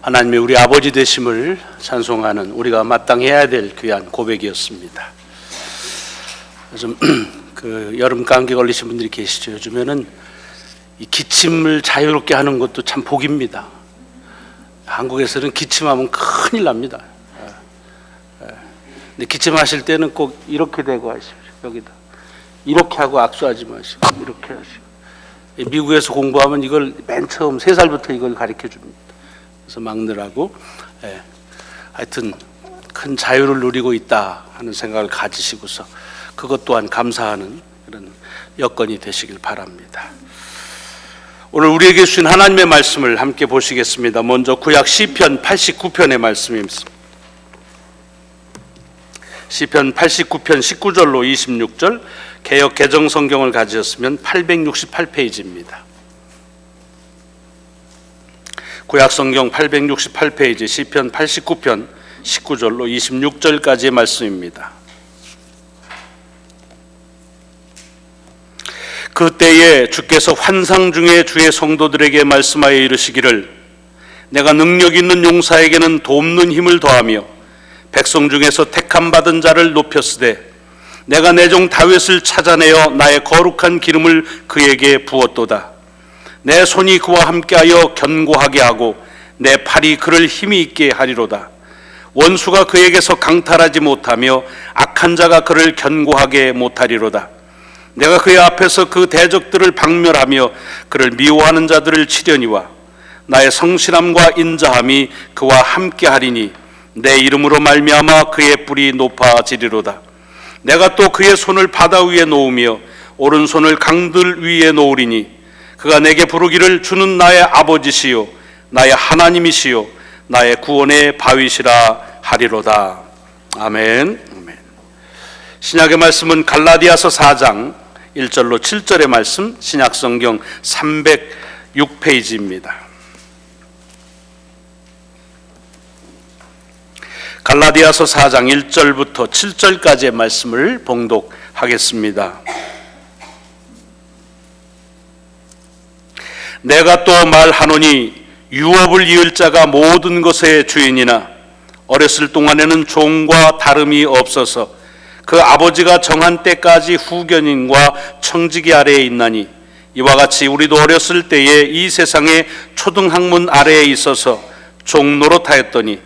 하나님의 우리 아버지 되심을 찬송하는 우리가 마땅히 해야 될 귀한 고백이었습니다. 요즘 그 여름 감기 걸리신 분들이 계시죠. 요즘에는 이 기침을 자유롭게 하는 것도 참 복입니다. 한국에서는 기침하면 큰일 납니다. 근데 기침하실 때는 꼭 이렇게 대고 하십시오. 여기다 이렇게 하고 악수하지 마시고 이렇게 하시고. 미국에서 공부하면 이걸 맨 처음 3살부터 이걸 가르쳐 줍니다. 그래서 막느라고 하여튼 큰 자유를 누리고 있다 하는 생각을 가지시고서 그것 또한 감사하는 그런 여건이 되시길 바랍니다. 오늘 우리에게 주신 하나님의 말씀을 함께 보시겠습니다. 먼저 구약 시편 89편의 말씀입니다. 시편 89편 19절로 26절, 개역 개정 성경을 가지셨으면 868페이지입니다. 구약 성경 868페이지 시편 89편 19절로 26절까지의 말씀입니다. 그때에 주께서 환상 중에 주의 성도들에게 말씀하여 이르시기를, 내가 능력 있는 용사에게는 돕는 힘을 더하며 백성 중에서 택함 받은 자를 높였으되, 내가 내 종 다윗을 찾아내어 나의 거룩한 기름을 그에게 부었도다. 내 손이 그와 함께하여 견고하게 하고 내 팔이 그를 힘이 있게 하리로다. 원수가 그에게서 강탈하지 못하며 악한 자가 그를 견고하게 못하리로다. 내가 그의 앞에서 그 대적들을 박멸하며 그를 미워하는 자들을 치려니와 나의 성실함과 인자함이 그와 함께하리니 내 이름으로 말미암아 그의 뿔이 높아지리로다. 내가 또 그의 손을 바다 위에 놓으며 오른손을 강들 위에 놓으리니 그가 내게 부르기를 주는 나의 아버지시요 나의 하나님이시요 나의 구원의 바위시라 하리로다. 아멘. 아멘. 신약의 말씀은 갈라디아서 4장 1절로 7절의 말씀, 신약성경 306페이지입니다. 갈라디아서 4장 1절부터 7절까지의 말씀을 봉독하겠습니다. 내가 또 말하노니 유업을 이을 자가 모든 것의 주인이나 어렸을 동안에는 종과 다름이 없어서 그 아버지가 정한 때까지 후견인과 청지기 아래에 있나니, 이와 같이 우리도 어렸을 때에 이 세상의 초등학문 아래에 있어서 종 노릇하였더니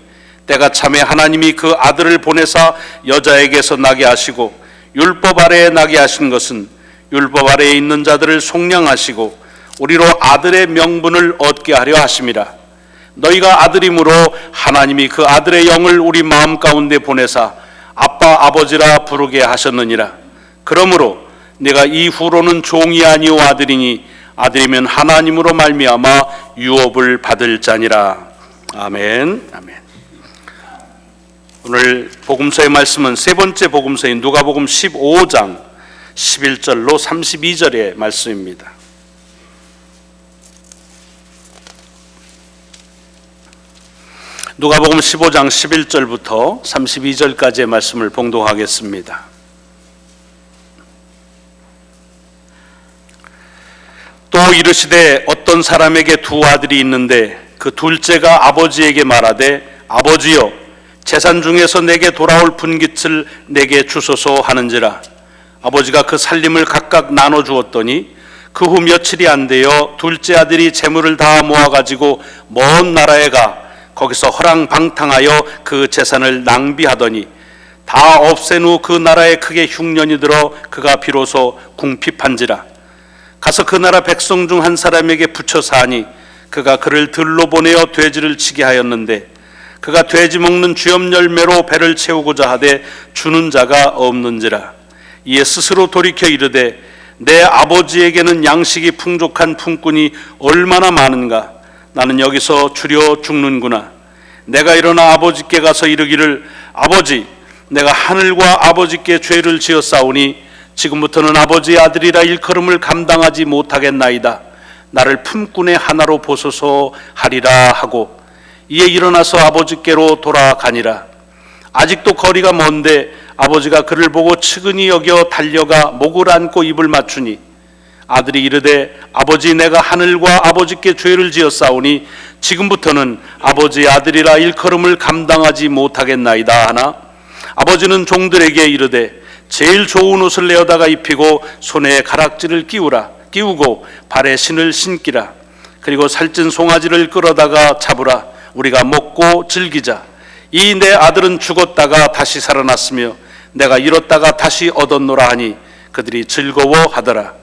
때가 참에 하나님이 그 아들을 보내사 여자에게서 나게 하시고 율법 아래에 나게 하신 것은 율법 아래에 있는 자들을 속량하시고 우리로 아들의 명분을 얻게 하려 하심이라. 너희가 아들이므로 하나님이 그 아들의 영을 우리 마음 가운데 보내사 아빠 아버지라 부르게 하셨느니라. 그러므로 내가 이후로는 종이 아니오 아들이니 아들이면 하나님으로 말미암아 유업을 받을 자니라. 아멘. 아멘. 오늘 복음서의 말씀은 세 번째 복음서인 누가복음 15장 11절로 32절의 말씀입니다. 누가복음 15장 11절부터 32절까지의 말씀을 봉독하겠습니다. 또 이르시되 어떤 사람에게 두 아들이 있는데 그 둘째가 아버지에게 말하되, 아버지여 재산 중에서 내게 돌아올 분깃을 내게 주소서 하는지라. 아버지가 그 살림을 각각 나눠 주었더니 그 후 며칠이 안 되어 둘째 아들이 재물을 다 모아가지고 먼 나라에 가 거기서 허랑방탕하여 그 재산을 낭비하더니 다 없앤 후 그 나라에 크게 흉년이 들어 그가 비로소 궁핍한지라. 가서 그 나라 백성 중 한 사람에게 붙여 사니 그가 그를 들로 보내어 돼지를 치게 하였는데 그가 돼지 먹는 쥐염 열매로 배를 채우고자 하되 주는 자가 없는지라. 이에 스스로 돌이켜 이르되 내 아버지에게는 양식이 풍족한 품꾼이 얼마나 많은가. 나는 여기서 주려 죽는구나. 내가 일어나 아버지께 가서 이르기를, 아버지 내가 하늘과 아버지께 죄를 지었사오니 지금부터는 아버지의 아들이라 일컬음을 감당하지 못하겠나이다. 나를 품꾼의 하나로 보소서 하리라 하고 이에 일어나서 아버지께로 돌아가니라. 아직도 거리가 먼데 아버지가 그를 보고 측은히 여겨 달려가 목을 안고 입을 맞추니 아들이 이르되 아버지 내가 하늘과 아버지께 죄를 지었사오니 지금부터는 아버지의 아들이라 일컬음을 감당하지 못하겠나이다 하나 아버지는 종들에게 이르되 제일 좋은 옷을 내어다가 입히고 손에 가락지를 끼우고 발에 신을 신기라. 그리고 살찐 송아지를 끌어다가 잡으라. 우리가 먹고 즐기자. 이 내 아들은 죽었다가 다시 살아났으며 내가 잃었다가 다시 얻었노라 하니 그들이 즐거워하더라.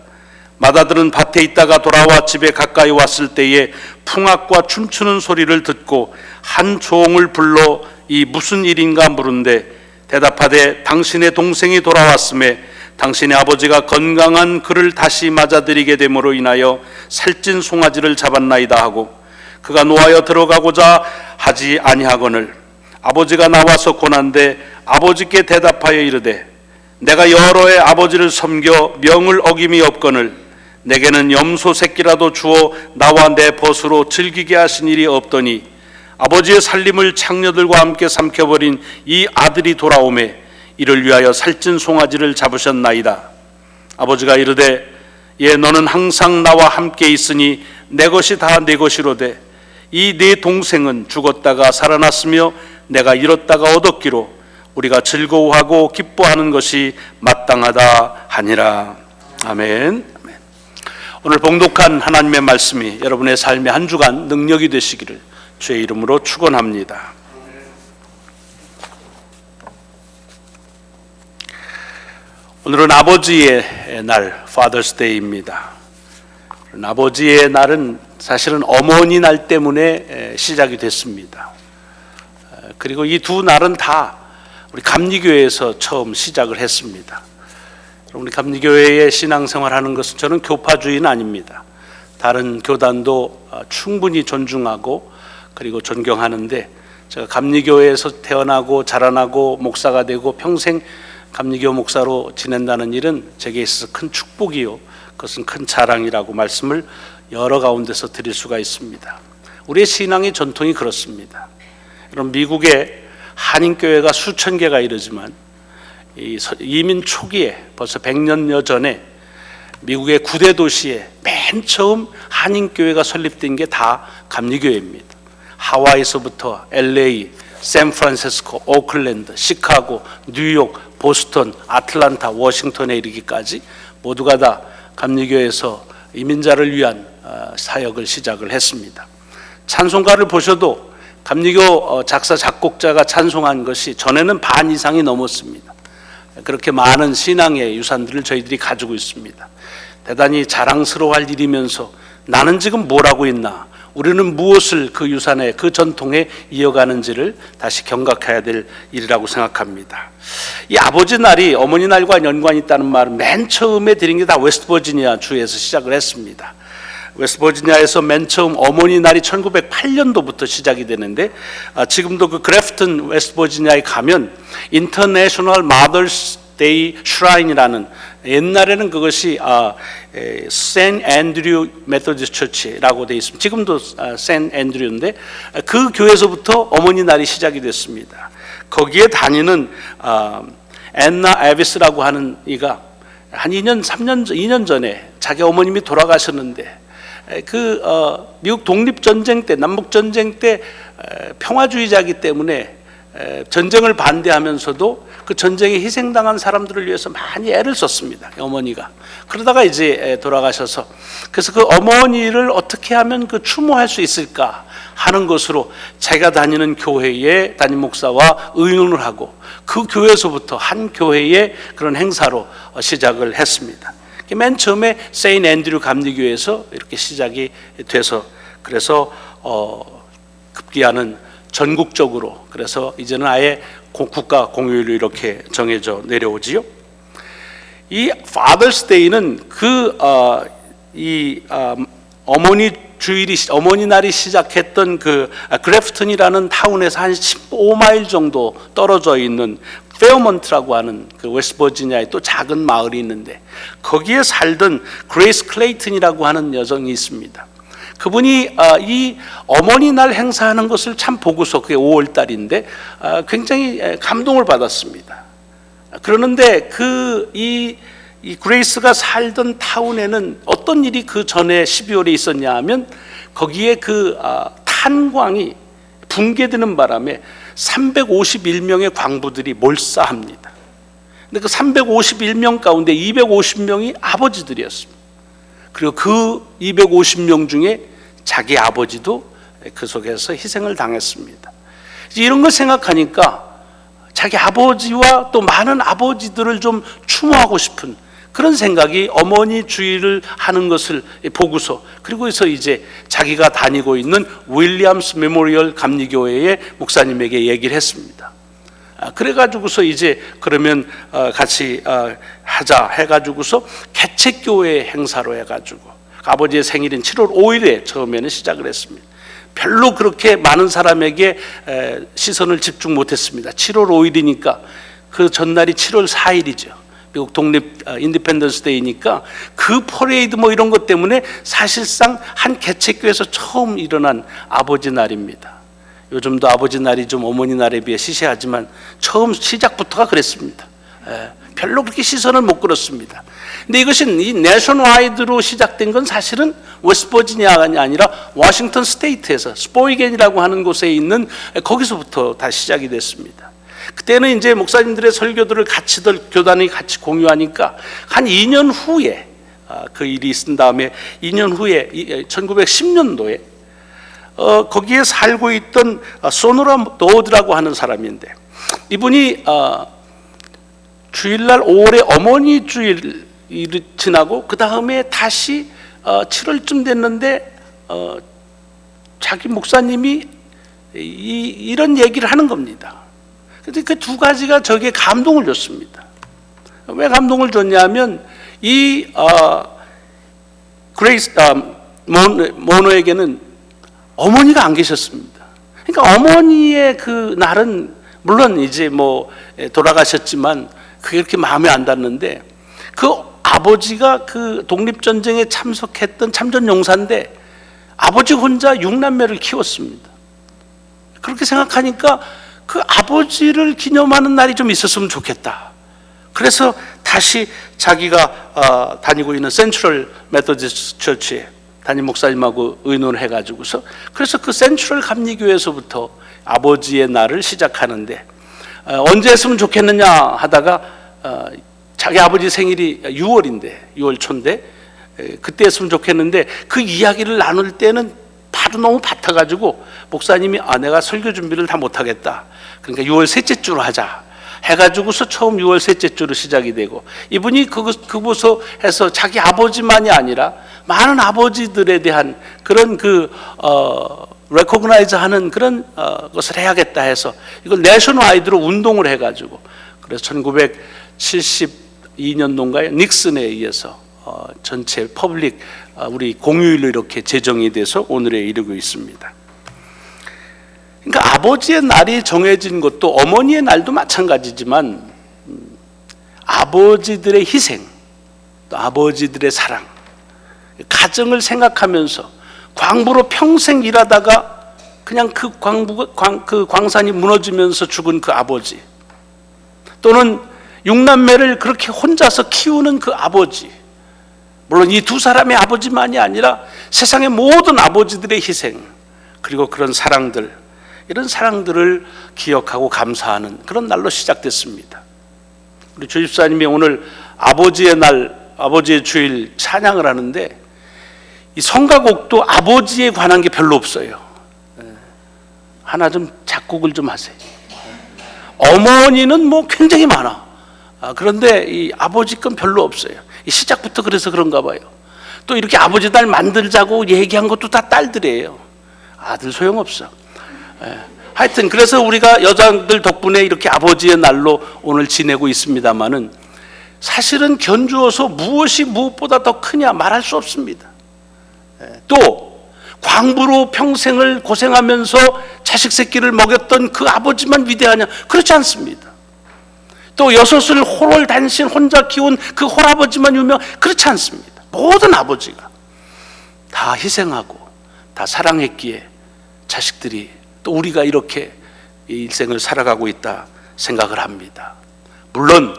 맏아들은 밭에 있다가 돌아와 집에 가까이 왔을 때에 풍악과 춤추는 소리를 듣고 한 종을 불러 이 무슨 일인가 물은데 대답하되 당신의 동생이 돌아왔음에 당신의 아버지가 건강한 그를 다시 맞아들이게 됨으로 인하여 살찐 송아지를 잡았나이다 하고 그가 노하여 들어가고자 하지 아니하거늘 아버지가 나와서 고난데 아버지께 대답하여 이르되 내가 여러 해 아버지를 섬겨 명을 어김이 없거늘 내게는 염소 새끼라도 주어 나와 내 벗으로 즐기게 하신 일이 없더니 아버지의 살림을 창녀들과 함께 삼켜버린 이 아들이 돌아오매 이를 위하여 살찐 송아지를 잡으셨나이다. 아버지가 이르되 예 너는 항상 나와 함께 있으니 내 것이 다 내 것이로되 이 네 동생은 죽었다가 살아났으며 내가 잃었다가 얻었기로 우리가 즐거워하고 기뻐하는 것이 마땅하다 하니라. 아멘. 오늘 봉독한 하나님의 말씀이 여러분의 삶의 한 주간 능력이 되시기를 주의 이름으로 축원합니다. 오늘은 아버지의 날, Father's Day입니다. 아버지의 날은 사실은 어머니 날 때문에 시작이 됐습니다. 그리고 이 두 날은 다 우리 감리교회에서 처음 시작을 했습니다. 우리 감리교회의 신앙생활하는 것은 저는 교파주의는 아닙니다. 다른 교단도 충분히 존중하고 그리고 존경하는데 제가 감리교회에서 태어나고 자라나고 목사가 되고 평생 감리교 목사로 지낸다는 일은 제게 있어서 큰 축복이요 그것은 큰 자랑이라고 말씀을 여러 가운데서 드릴 수가 있습니다. 우리의 신앙의 전통이 그렇습니다. 여러분 미국의 한인교회가 수천 개가 이르지만 이민 초기에 벌써 100년여 전에 미국의 9대 도시에 맨 처음 한인교회가 설립된 게 다 감리교회입니다. 하와이에서부터 LA, 샌프란시스코, 오클랜드, 시카고, 뉴욕, 보스턴, 아틀란타, 워싱턴에 이르기까지 모두가 다 감리교회에서 이민자를 위한 사역을 시작을 했습니다. 찬송가를 보셔도 감리교 작사 작곡자가 찬송한 것이 전에는 반 이상이 넘었습니다. 그렇게 많은 신앙의 유산들을 저희들이 가지고 있습니다. 대단히 자랑스러워할 일이면서 나는 지금 뭘 하고 있나, 우리는 무엇을 그 유산에 그 전통에 이어가는지를 다시 경각해야 될 일이라고 생각합니다. 이 아버지 날이 어머니 날과 연관이 있다는 말은 맨 처음에 드린 게 다 웨스트버지니아 주에서 시작을 했습니다. 웨스트버지니아에서 맨 처음 어머니 날이 1908년도부터 시작이 되는데 지금도 그 그래프튼 웨스트버지니아에 가면 인터내셔널 마더스 데이 슈라인이라는, 옛날에는 그것이 샌 앤드류 메소디스트 처치라고 되어 있습니다. 지금도 샌 앤드류인데 그 교회에서부터 어머니 날이 시작이 됐습니다. 거기에 다니는 앤나 에비스라고 하는 이가 한 2년 전에 자기 어머님이 돌아가셨는데 미국 독립전쟁 때, 남북전쟁 때 평화주의자이기 때문에 전쟁을 반대하면서도 그 전쟁에 희생당한 사람들을 위해서 많이 애를 썼습니다. 어머니가. 그러다가 이제 돌아가셔서, 그래서 그 어머니를 어떻게 하면 그 추모할 수 있을까 하는 것으로 제가 다니는 교회에 담임 목사와 의논을 하고 그 교회에서부터 한 교회의 그런 행사로 시작을 했습니다. 맨 처음에 세인 앤드류 감리교회에서 이렇게 시작이 돼서, 그래서 급기야는 전국적으로, 그래서 이제는 아예 국가 공휴일로 이렇게 정해져 내려오지요. 이 Father's Day는 어머니 날이 시작했던 그 그래프턴이라는 타운에서 한 15마일 정도 떨어져 있는 페어먼트라고 하는 그 웨스트버지니아의 또 작은 마을이 있는데 거기에 살던 그레이스 클레이튼이라고 하는 여성이 있습니다. 그분이 이 어머니 날 행사하는 것을 참 보고서, 그게 5월 달인데 굉장히 감동을 받았습니다. 그러는데 이 이 그레이스가 살던 타운에는 어떤 일이 그 전에 12월에 있었냐 하면 거기에 그 탄광이 붕괴되는 바람에 351명의 광부들이 몰사합니다. 근데 그 351명 가운데 250명이 아버지들이었습니다. 그리고 그 250명 중에 자기 아버지도 그 속에서 희생을 당했습니다. 이런 걸 생각하니까 자기 아버지와 또 많은 아버지들을 좀 추모하고 싶은 그런 생각이 어머니 주의를 하는 것을 보고서, 그리고서 이제 자기가 다니고 있는 윌리엄스 메모리얼 감리교회의 목사님에게 얘기를 했습니다. 그래가지고서 이제 그러면 같이 하자 해가지고서 개책교회 행사로 해가지고 아버지의 생일인 7월 5일에 처음에는 시작을 했습니다. 별로 그렇게 많은 사람에게 시선을 집중 못했습니다. 7월 5일이니까 그 전날이 7월 4일이죠. 미국 독립 인디펜던스 데이니까 그 퍼레이드 뭐 이런 것 때문에 사실상 한 개책교회에서 처음 일어난 아버지 날입니다. 요즘도 아버지 날이 좀 어머니 날에 비해 시시하지만 처음 시작부터가 그랬습니다. 별로 그렇게 시선을 못 끌었습니다. 근데 이것이 이 내셔널와이드로 시작된 건 사실은 웨스트버지니아가 아니라 워싱턴 스테이트에서 스포이겐이라고 하는 곳에 있는 거기서부터 다 시작이 됐습니다. 그때는 이제 목사님들의 설교들을 교단이 같이 공유하니까 한 2년 후에 그 일이 있은 다음에 2년 후에 1910년도에 거기에 살고 있던 소노라 도드라고 하는 사람인데, 이분이 주일날 5월에 어머니 주일이 지나고 그 다음에 다시 7월쯤 됐는데 자기 목사님이 이런 얘기를 하는 겁니다. 근데 그 두 가지가 저에게 감동을 줬습니다. 왜 감동을 줬냐면 이 그레이스 모노에게는 어머니가 안 계셨습니다. 그러니까 어머니의 그 날은 물론 이제 뭐 돌아가셨지만 그게 그렇게 마음에 안 닿는데, 그 아버지가 그 독립전쟁에 참석했던 참전용사인데 아버지 혼자 6남매를 키웠습니다. 그렇게 생각하니까 그 아버지를 기념하는 날이 좀 있었으면 좋겠다. 그래서 다시 자기가 다니고 있는 센트럴 메토디스트 처치에 담임 목사님하고 의논을 해가지고서, 그래서 그 센트럴 감리교회에서부터 아버지의 날을 시작하는데 언제 했으면 좋겠느냐 하다가 자기 아버지 생일이 6월 초인데 그때 했으면 좋겠는데 그 이야기를 나눌 때는 바로 너무 바타가지고 목사님이 내가 설교 준비를 다 못하겠다, 그러니까 6월 셋째 주로 하자 해가지고서 처음 6월 셋째 주로 시작이 되고, 이분이 그곳에서 해서 자기 아버지만이 아니라 많은 아버지들에 대한 그런 레코그나이즈 하는 그런 것을 해야겠다 해서 이걸 내셔널와이드로 운동을 해가지고, 그래서 1972년도인가에 닉슨에 의해서 전체 퍼블릭 우리 공휴일로 이렇게 제정이 돼서 오늘에 이르고 있습니다. 그러니까 아버지의 날이 정해진 것도 어머니의 날도 마찬가지지만 아버지들의 희생, 또 아버지들의 사랑, 가정을 생각하면서 광부로 평생 일하다가 그냥 그 광산이 무너지면서 죽은 그 아버지, 또는 6남매를 그렇게 혼자서 키우는 그 아버지, 물론 이 두 사람의 아버지만이 아니라 세상의 모든 아버지들의 희생, 그리고 그런 사랑들, 이런 사랑들을 기억하고 감사하는 그런 날로 시작됐습니다. 우리 주집사님이 오늘 아버지의 날, 아버지의 주일 찬양을 하는데 이 성가곡도 아버지에 관한 게 별로 없어요. 하나 좀 작곡을 좀 하세요. 어머니는 뭐 굉장히 많아. 그런데 이 아버지 건 별로 없어요. 이 시작부터 그래서 그런가 봐요. 또 이렇게 아버지 날 만들자고 얘기한 것도 다 딸들이에요. 아들 소용없어. 하여튼 그래서 우리가 여자들 덕분에 이렇게 아버지의 날로 오늘 지내고 있습니다만은 사실은 견주어서 무엇이 무엇보다 더 크냐 말할 수 없습니다. 또 광부로 평생을 고생하면서 자식 새끼를 먹였던 그 아버지만 위대하냐? 그렇지 않습니다. 또 6을 홀월 단신 혼자 키운 그 홀아버지만 유명? 그렇지 않습니다. 모든 아버지가 다 희생하고 다 사랑했기에 자식들이 또 우리가 이렇게 이 일생을 살아가고 있다 생각을 합니다. 물론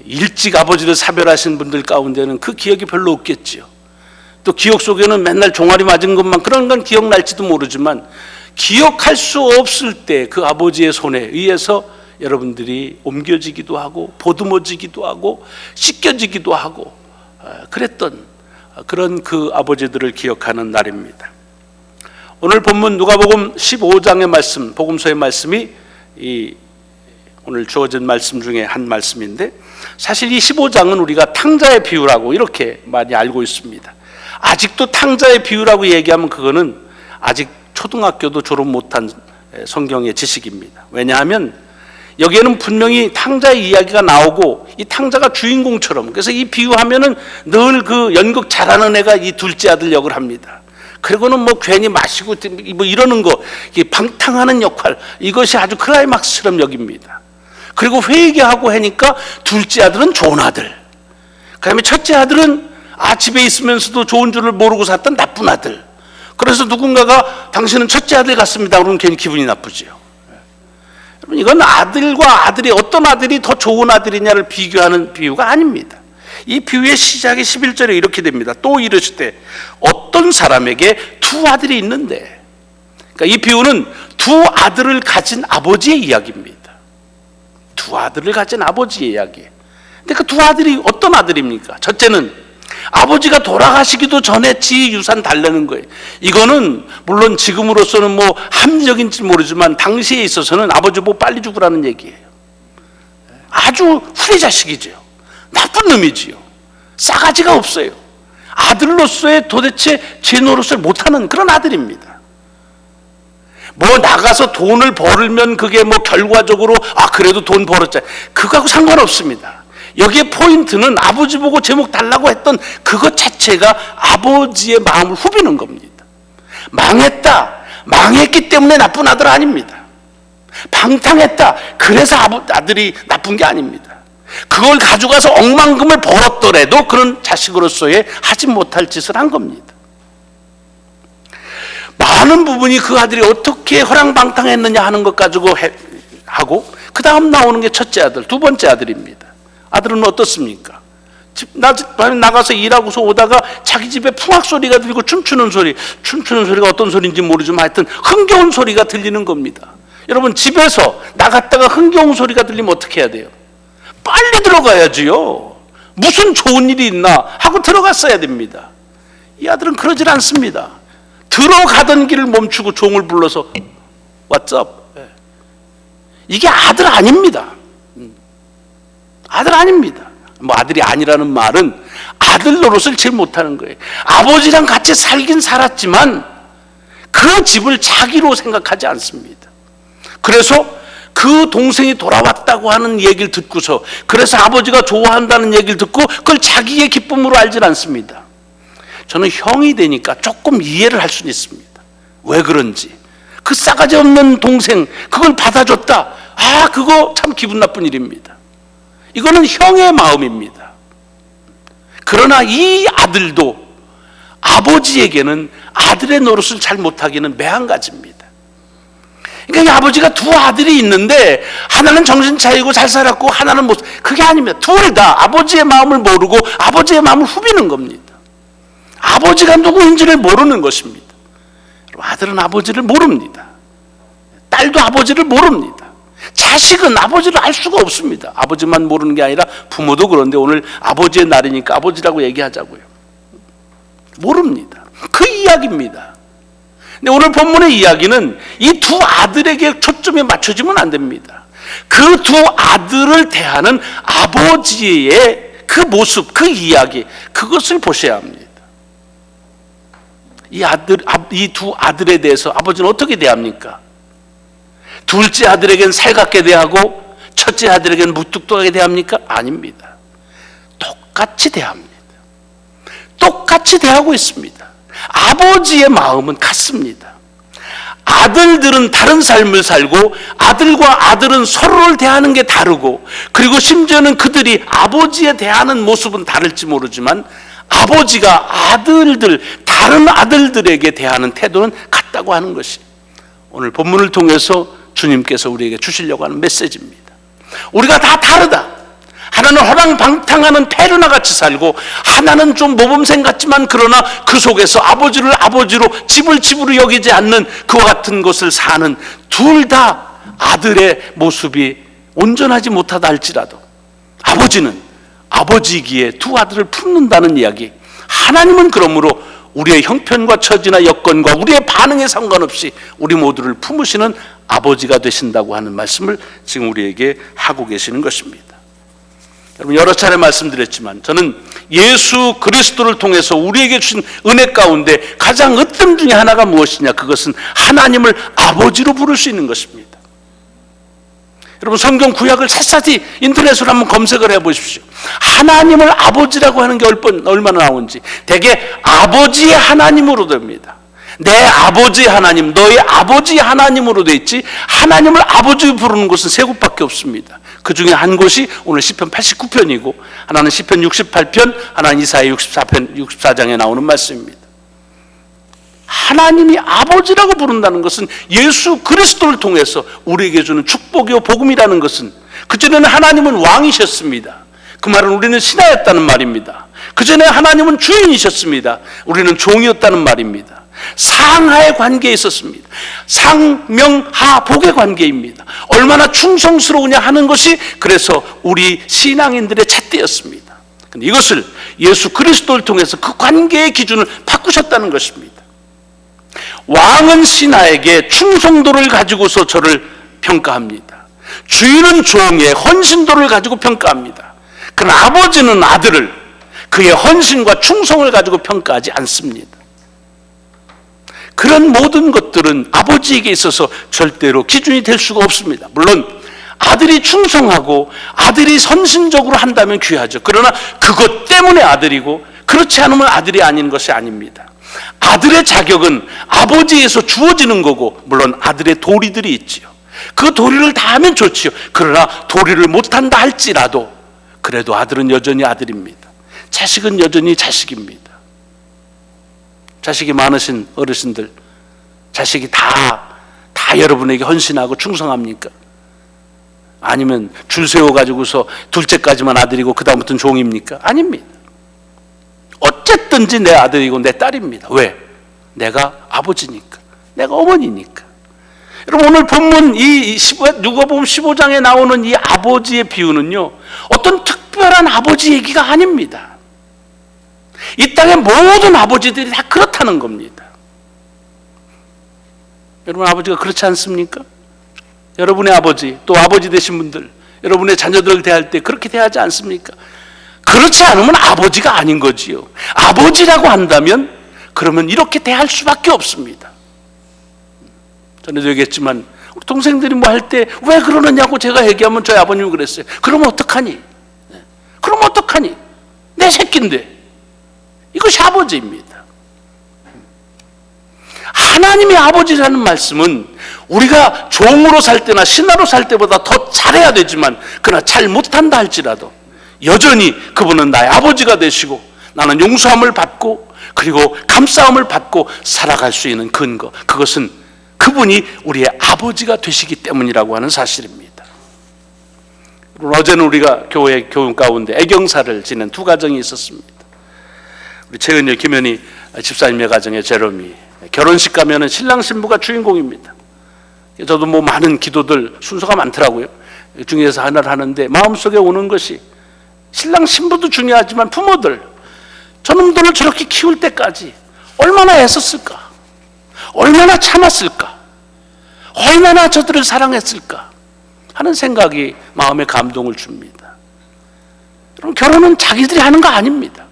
일찍 아버지를 사별하신 분들 가운데는 그 기억이 별로 없겠지요. 또 기억 속에는 맨날 종아리 맞은 것만 그런 건 기억날지도 모르지만 기억할 수 없을 때 그 아버지의 손에 의해서 여러분들이 옮겨지기도 하고 보듬어지기도 하고 씻겨지기도 하고 그랬던 그런 그 아버지들을 기억하는 날입니다. 오늘 본문 누가복음 15장의 말씀, 복음서의 말씀이 오늘 주어진 말씀 중에 한 말씀인데, 사실 이 15장은 우리가 탕자의 비유라고 이렇게 많이 알고 있습니다. 아직도 탕자의 비유라고 얘기하면 그거는 아직 초등학교도 졸업 못한 성경의 지식입니다. 왜냐하면 여기에는 분명히 탕자의 이야기가 나오고 이 탕자가 주인공처럼, 그래서 이 비유하면은 늘 그 연극 잘하는 애가 이 둘째 아들 역을 합니다. 그리고는 뭐 괜히 마시고 뭐 이러는 거, 방탕하는 역할, 이것이 아주 클라이막스처럼 여깁니다. 그리고 회개하고 하니까 둘째 아들은 좋은 아들, 그 다음에 첫째 아들은 집에 있으면서도 좋은 줄을 모르고 샀던 나쁜 아들. 그래서 누군가가 당신은 첫째 아들 같습니다 그러면 괜히 기분이 나쁘지요. 여러분, 이건 아들과 아들이 어떤 아들이 더 좋은 아들이냐를 비교하는 비유가 아닙니다. 이 비유의 시작이 11절에 이렇게 됩니다. 또 이르시되 어떤 사람에게 두 아들이 있는데, 그러니까 이 비유는 두 아들을 가진 아버지의 이야기입니다. 두 아들을 가진 아버지의 이야기예요. 근데 그 두 아들이 어떤 아들입니까? 첫째는 아버지가 돌아가시기도 전에 지 유산 달라는 거예요. 이거는 물론 지금으로서는 뭐 합리적인지 모르지만 당시에 있어서는 아버지 보고 빨리 죽으라는 얘기예요. 아주 후리 자식이죠. 나쁜 놈이지요. 싸가지가 없어요. 아들로서의 도대체 제 노릇을 못하는 그런 아들입니다. 뭐 나가서 돈을 벌면 그게 뭐 결과적으로 그래도 돈 벌었잖아요, 그거하고 상관없습니다. 여기에 포인트는 아버지 보고 제목 달라고 했던 그것 자체가 아버지의 마음을 후비는 겁니다. 망했다, 망했기 때문에 나쁜 아들 아닙니다. 방탕했다, 그래서 아들이 나쁜 게 아닙니다. 그걸 가져가서 억만금을 벌었더라도 그런 자식으로서의 하지 못할 짓을 한 겁니다. 많은 부분이 그 아들이 어떻게 허랑방탕했느냐 하는 것 가지고 하고, 그 다음 나오는 게 첫째 아들, 두 번째 아들입니다. 아들은 어떻습니까? 나가서 일하고서 오다가 자기 집에 풍악 소리가 들리고 춤추는 소리가 어떤 소리인지 모르지만 하여튼 흥겨운 소리가 들리는 겁니다. 여러분, 집에서 나갔다가 흥겨운 소리가 들리면 어떻게 해야 돼요? 빨리 들어가야지요. 무슨 좋은 일이 있나 하고 들어갔어야 됩니다. 이 아들은 그러질 않습니다. 들어가던 길을 멈추고 종을 불러서 What's up? 이게 아들 아닙니다. 아들 아닙니다. 뭐 아들이 아니라는 말은 아들 노릇을 제일 못하는 거예요. 아버지랑 같이 살긴 살았지만 그 집을 자기로 생각하지 않습니다. 그래서 그 동생이 돌아왔다고 하는 얘기를 듣고서, 그래서 아버지가 좋아한다는 얘기를 듣고 그걸 자기의 기쁨으로 알질 않습니다. 저는 형이 되니까 조금 이해를 할 수는 있습니다. 왜 그런지. 그 싸가지 없는 동생 그걸 받아줬다, 그거 참 기분 나쁜 일입니다. 이거는 형의 마음입니다. 그러나 이 아들도 아버지에게는 아들의 노릇을 잘 못하기는 매한가지입니다. 그러니까 이 아버지가 두 아들이 있는데 하나는 정신 차리고 잘 살았고 하나는 못, 그게 아닙니다. 둘 다 아버지의 마음을 모르고 아버지의 마음을 후비는 겁니다. 아버지가 누구인지를 모르는 것입니다. 아들은 아버지를 모릅니다. 딸도 아버지를 모릅니다. 자식은 아버지를 알 수가 없습니다. 아버지만 모르는 게 아니라 부모도 그런데 오늘 아버지의 날이니까 아버지라고 얘기하자고요. 모릅니다. 그 이야기입니다. 근데 오늘 본문의 이야기는 이 두 아들에게 초점이 맞춰지면 안 됩니다. 그 두 아들을 대하는 아버지의 그 모습, 그 이야기, 그것을 보셔야 합니다. 이 두 아들에 대해서 아버지는 어떻게 대합니까? 둘째 아들에겐 살갑게 대하고 첫째 아들에겐 무뚝뚝하게 대합니까? 아닙니다. 똑같이 대합니다. 똑같이 대하고 있습니다. 아버지의 마음은 같습니다. 아들들은 다른 삶을 살고 아들과 아들은 서로를 대하는 게 다르고, 그리고 심지어는 그들이 아버지에 대하는 모습은 다를지 모르지만 아버지가 다른 아들들에게 대하는 태도는 같다고 하는 것이 오늘 본문을 통해서 주님께서 우리에게 주시려고 하는 메시지입니다. 우리가 다 다르다. 하나는 허랑방탕하는 페르나 같이 살고, 하나는 좀 모범생 같지만 그러나 그 속에서 아버지를 아버지로 집을 집으로 여기지 않는 그와 같은 것을 사는, 둘 다 아들의 모습이 온전하지 못하다 할지라도 아버지는 아버지이기에 두 아들을 품는다는 이야기. 하나님은 그러므로 우리의 형편과 처지나 여건과 우리의 반응에 상관없이 우리 모두를 품으시는 아버지가 되신다고 하는 말씀을 지금 우리에게 하고 계시는 것입니다. 여러분, 여러 차례 말씀드렸지만 저는 예수 그리스도를 통해서 우리에게 주신 은혜 가운데 가장 으뜸 중에 하나가 무엇이냐, 그것은 하나님을 아버지로 부를 수 있는 것입니다. 여러분, 성경 구약을 샅샅이 인터넷으로 한번 검색을 해보십시오. 하나님을 아버지라고 하는 게 얼마나 나오는지. 대개 아버지의 하나님으로 됩니다. 내 아버지 하나님, 너의 아버지 하나님으로 돼 있지, 하나님을 아버지로 부르는 곳은 세 곳밖에 없습니다. 그 중에 한 곳이 오늘 시편 89편이고 하나는 시편 68편, 하나는 이사야 64장에 나오는 말씀입니다. 하나님이 아버지라고 부른다는 것은 예수 그리스도를 통해서 우리에게 주는 축복이요 복음이라는 것은, 그전에는 하나님은 왕이셨습니다. 그 말은 우리는 신하였다는 말입니다. 그전에 하나님은 주인이셨습니다. 우리는 종이었다는 말입니다. 상하의 관계에 있었습니다. 상명하복의 관계입니다. 얼마나 충성스러우냐 하는 것이 그래서 우리 신앙인들의 잣대였습니다. 그런데 이것을 예수 그리스도를 통해서 그 관계의 기준을 바꾸셨다는 것입니다. 왕은 신하에게 충성도를 가지고서 저를 평가합니다. 주인은 종의 헌신도를 가지고 평가합니다. 그러나 아버지는 아들을 그의 헌신과 충성을 가지고 평가하지 않습니다. 그런 모든 것들은 아버지에게 있어서 절대로 기준이 될 수가 없습니다. 물론 아들이 충성하고 아들이 헌신적으로 한다면 귀하죠. 그러나 그것 때문에 아들이고 그렇지 않으면 아들이 아닌 것이 아닙니다. 아들의 자격은 아버지에서 주어지는 거고, 물론 아들의 도리들이 있지요. 그 도리를 다 하면 좋지요. 그러나 도리를 못한다 할지라도 그래도 아들은 여전히 아들입니다. 자식은 여전히 자식입니다. 자식이 많으신 어르신들, 자식이 다 여러분에게 헌신하고 충성합니까? 아니면 줄 세워가지고서 둘째까지만 아들이고 그 다음부터는 종입니까? 아닙니다. 어쨌든지 내 아들이고 내 딸입니다. 왜? 내가 아버지니까, 내가 어머니니까. 여러분, 오늘 본문 이 누가복음 15장에 나오는 이 아버지의 비유는요, 어떤 특별한 아버지 얘기가 아닙니다. 이 땅의 모든 아버지들이 다 그렇다는 겁니다. 여러분, 아버지가 그렇지 않습니까? 여러분의 아버지, 또 아버지 되신 분들, 여러분의 자녀들을 대할 때 그렇게 대하지 않습니까? 그렇지 않으면 아버지가 아닌 거지요. 아버지라고 한다면 그러면 이렇게 대할 수밖에 없습니다. 전에도 얘기했지만 우리 동생들이 뭐 할 때 왜 그러느냐고 제가 얘기하면 저희 아버님이 그랬어요. 그러면 어떡하니? 그러면 어떡하니? 내 새끼인데. 이것이 아버지입니다. 하나님의 아버지라는 말씀은 우리가 종으로 살 때나 신하로 살 때보다 더 잘해야 되지만, 그러나 잘 못한다 할지라도 여전히 그분은 나의 아버지가 되시고 나는 용서함을 받고 그리고 감싸움을 받고 살아갈 수 있는 근거, 그것은 그분이 우리의 아버지가 되시기 때문이라고 하는 사실입니다. 어제는 우리가 교회 교훈 가운데 애경사를 지낸 두 가정이 있었습니다. 우리 최은여 김현희 집사님의 가정의 제롬이 결혼식 가면은 신랑 신부가 주인공입니다. 저도 뭐 많은 기도들 순서가 많더라고요. 그 중에서 하나를 하는데 마음속에 오는 것이, 신랑 신부도 중요하지만 부모들, 저놈들을 저렇게 키울 때까지 얼마나 애썼을까, 얼마나 참았을까, 얼마나 저들을 사랑했을까 하는 생각이 마음에 감동을 줍니다. 여러분, 결혼은 자기들이 하는 거 아닙니다.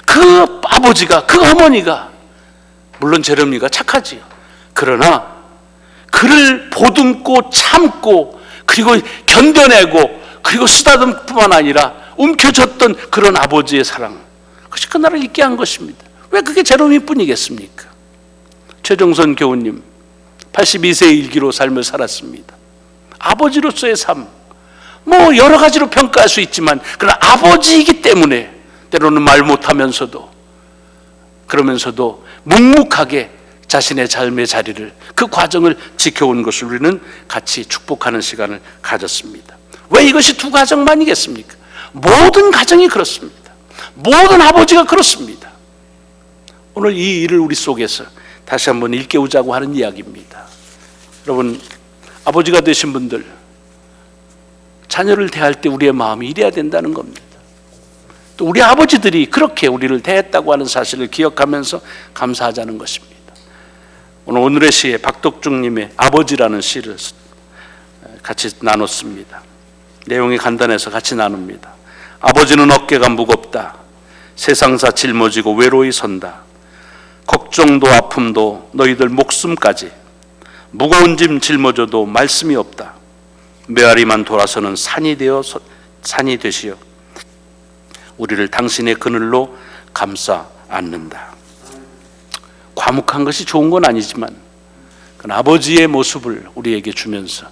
그 아버지가, 그 어머니가, 물론 제롬이가 착하지요. 그러나 그를 보듬고 참고 그리고 견뎌내고 그리고 쓰다듬을 뿐만 아니라 움켜졌던 그런 아버지의 사랑, 그것이 그날을 있게 한 것입니다. 왜 그게 제롬이 뿐이겠습니까? 최정선 교우님 82세의 일기로 삶을 살았습니다. 아버지로서의 삶, 뭐 여러 가지로 평가할 수 있지만 그러나 아버지이기 때문에 때로는 말 못하면서도, 그러면서도 묵묵하게 자신의 삶의 자리를, 그 과정을 지켜온 것을 우리는 같이 축복하는 시간을 가졌습니다. 왜 이것이 두 가정만이겠습니까? 모든 가정이 그렇습니다. 모든 아버지가 그렇습니다. 오늘 이 일을 우리 속에서 다시 한번 일깨우자고 하는 이야기입니다. 여러분, 아버지가 되신 분들, 자녀를 대할 때 우리의 마음이 이래야 된다는 겁니다. 또 우리 아버지들이 그렇게 우리를 대했다고 하는 사실을 기억하면서 감사하자는 것입니다. 오늘의 시에 박덕중님의 아버지라는 시를 같이 나눴습니다. 내용이 간단해서 같이 나눕니다. 아버지는 어깨가 무겁다. 세상사 짊어지고 외로이 선다. 걱정도 아픔도 너희들 목숨까지 무거운 짐 짊어져도 말씀이 없다. 메아리만 돌아서는 산이 되시어 우리를 당신의 그늘로 감싸 안는다. 과묵한 것이 좋은 건 아니지만 그건 아버지의 모습을 우리에게 주면서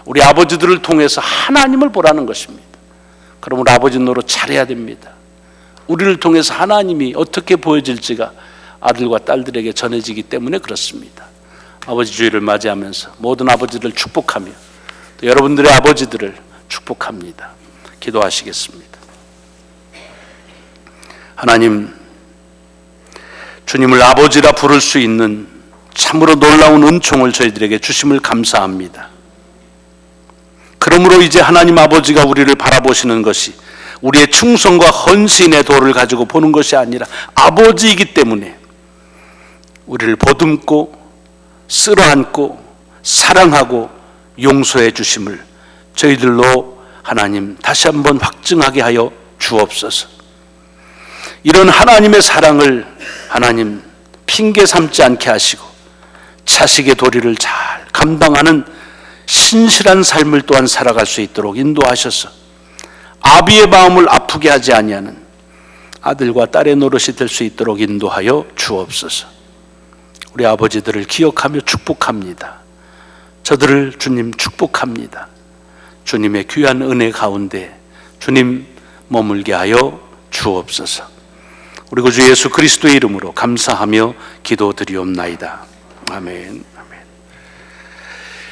우리 아버지들을 통해서 하나님을 보라는 것입니다. 그럼 우리 아버지 노릇 잘해야 됩니다. 우리를 통해서 하나님이 어떻게 보여질지가 아들과 딸들에게 전해지기 때문에 그렇습니다. 아버지 주일을 맞이하면서 모든 아버지들을 축복하며 또 여러분들의 아버지들을 축복합니다. 기도하시겠습니다. 하나님, 주님을 아버지라 부를 수 있는 참으로 놀라운 은총을 저희들에게 주심을 감사합니다. 그러므로 이제 하나님 아버지가 우리를 바라보시는 것이 우리의 충성과 헌신의 도를 가지고 보는 것이 아니라 아버지이기 때문에 우리를 보듬고 쓸어안고 사랑하고 용서해 주심을 저희들로 하나님 다시 한번 확증하게 하여 주옵소서. 이런 하나님의 사랑을 하나님 핑계 삼지 않게 하시고 자식의 도리를 잘 감당하는 신실한 삶을 또한 살아갈 수 있도록 인도하셔서 아비의 마음을 아프게 하지 아니하는 아들과 딸의 노릇이 될 수 있도록 인도하여 주옵소서. 우리 아버지들을 기억하며 축복합니다. 저들을 주님 축복합니다. 주님의 귀한 은혜 가운데 주님 머물게 하여 주옵소서. 우리 구주 예수 그리스도의 이름으로 감사하며 기도드리옵나이다. 아멘.